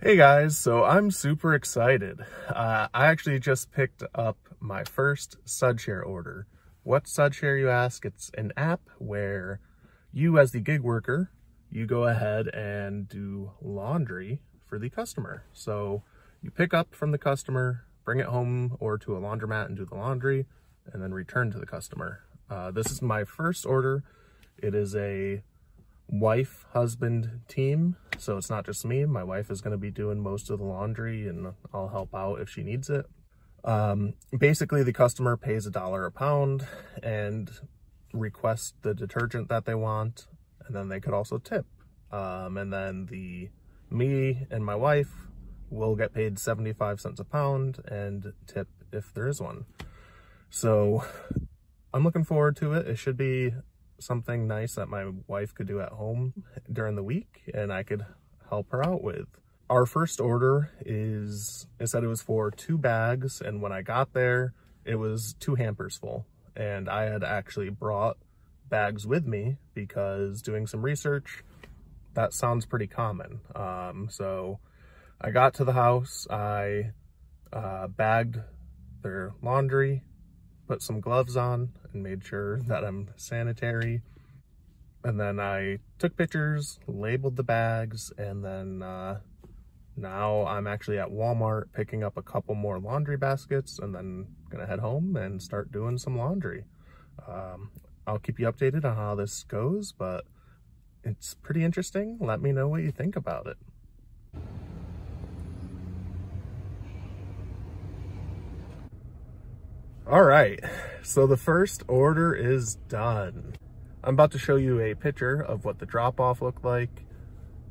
Hey guys, so I'm super excited. I actually just picked up my first SudShare order. What's SudShare, you ask? It's an app where you, as the gig worker, you go ahead and do laundry for the customer. So you pick up from the customer, bring it home or to a laundromat and do the laundry, and then return to the customer. This is my first order. It is a wife-husband team, so it's not just me. My wife is going to be doing most of the laundry and I'll help out if she needs it. Basically, the customer pays $1 a pound and requests the detergent that they want, and then they could also tip. And then me and my wife will get paid 75 cents a pound and tip if there is one. So I'm looking forward to it. It should be something nice that my wife could do at home during the week and I could help her out with. Our first order it said it was for 2 bags, and when I got there, it was 2 hampers full. And I had actually brought bags with me because doing some research, that sounds pretty common. So I got to the house, I bagged their laundry, put some gloves on and made sure that I'm sanitary. And then I took pictures, labeled the bags, and then now I'm actually at Walmart picking up a couple more laundry baskets and then gonna head home and start doing some laundry. I'll keep you updated on how this goes, but it's pretty interesting. Let me know what you think about it. All right, so the first order is done. I'm about to show you a picture of what the drop-off looked like,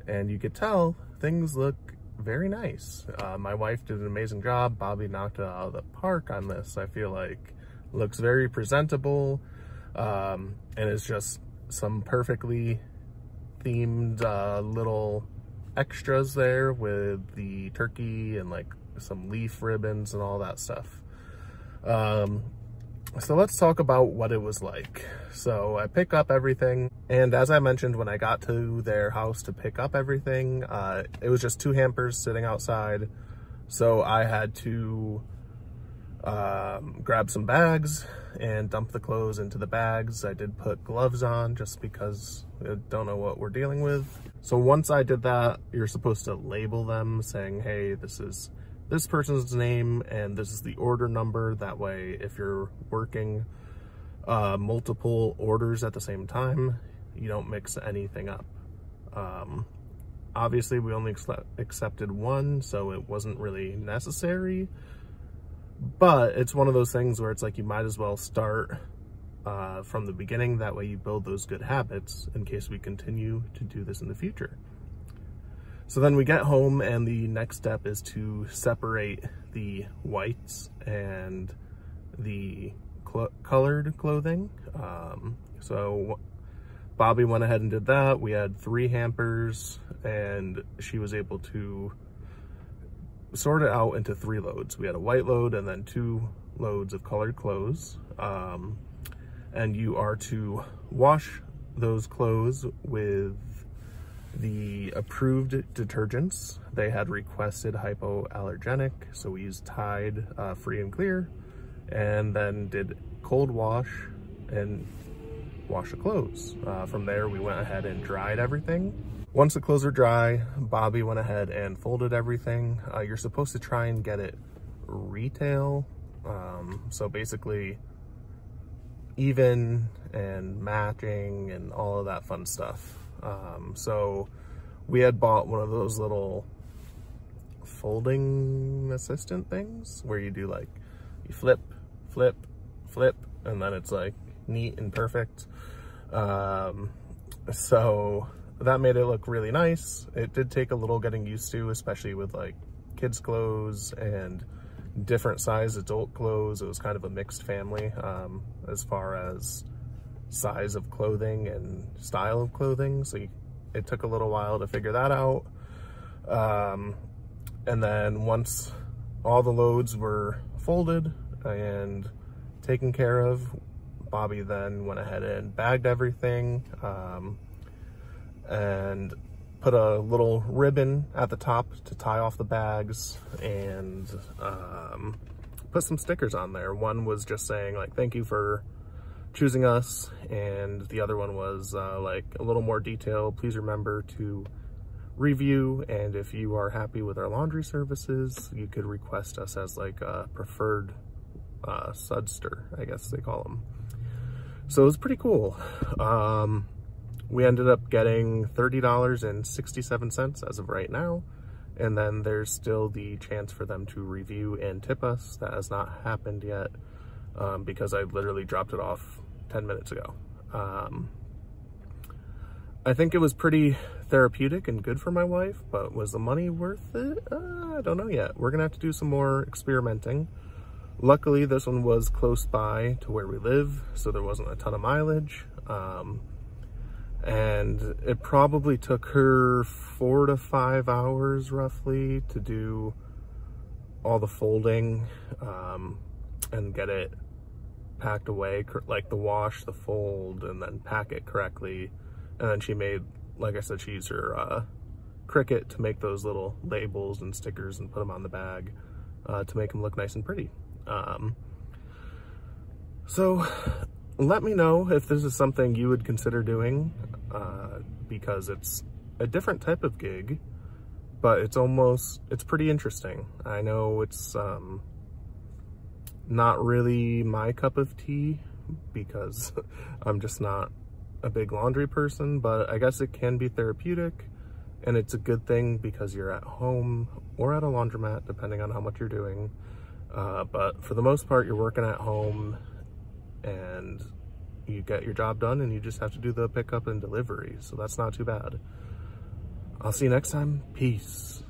and you could tell things look very nice. My wife did an amazing job. Bobby knocked it out of the park on this. I feel like looks very presentable, and it's just some perfectly themed little extras there with the turkey and like some leaf ribbons and all that stuff. So let's talk about what it was like. So I pick up everything, and as I mentioned, when I got to their house to pick up everything, it was just 2 hampers sitting outside. So I had to grab some bags and dump the clothes into the bags. I did put gloves on just because I don't know what we're dealing with. So once I did that, you're supposed to label them saying, hey, this is this person's name and this is the order number. That way, if you're working multiple orders at the same time, you don't mix anything up. Obviously, we only accepted 1, so it wasn't really necessary. But it's one of those things where it's like you might as well start from the beginning. That way you build those good habits in case we continue to do this in the future. So then we get home, and the next step is to separate the whites and the colored clothing. So Bobby went ahead and did that. We had 3 hampers, and she was able to sort it out into 3 loads. We had a white load and then 2 loads of colored clothes. And you are to wash those clothes with the approved detergents. They had requested hypoallergenic, so we used Tide Free and Clear, and then did cold wash and wash the clothes. From there, we went ahead and dried everything. Once the clothes are dry, Bobby went ahead and folded everything. You're supposed to try and get it retail, so basically even and matching and all of that fun stuff. So we had bought one of those little folding assistant things where you do like, you flip, flip, flip, and then it's like neat and perfect. So that made it look really nice. It did take a little getting used to, especially with like kids' clothes and different size adult clothes. It was kind of a mixed family as far as size of clothing and style of clothing, so it took a little while to figure that out. And then once all the loads were folded and taken care of, Bobby then went ahead and bagged everything, and put a little ribbon at the top to tie off the bags, and put some stickers on there. One was just saying like, thank you for choosing us, and the other one was like a little more detail. Please remember to review, and if you are happy with our laundry services, you could request us as like a preferred sudster, I guess they call them. So it was pretty cool. We ended up getting $30.67 as of right now, and then there's still the chance for them to review and tip us. That has not happened yet, because I literally dropped it off 10 minutes ago. I think it was pretty therapeutic and good for my wife, but was the money worth it? I don't know yet. We're gonna have to do some more experimenting. Luckily, this one was close by to where we live, so there wasn't a ton of mileage. And it probably took her 4 to 5 hours roughly to do all the folding and get it packed away, like the wash, the fold, and then pack it correctly. And then she made, like I said, she used her Cricut to make those little labels and stickers and put them on the bag to make them look nice and pretty. So let me know if this is something you would consider doing, because it's a different type of gig, but it's pretty interesting. I know it's not really my cup of tea, because I'm just not a big laundry person, but I guess it can be therapeutic, and it's a good thing because you're at home or at a laundromat, depending on how much you're doing. But for the most part, you're working at home and you get your job done, and you just have to do the pickup and delivery. So that's not too bad. I'll see you next time. Peace.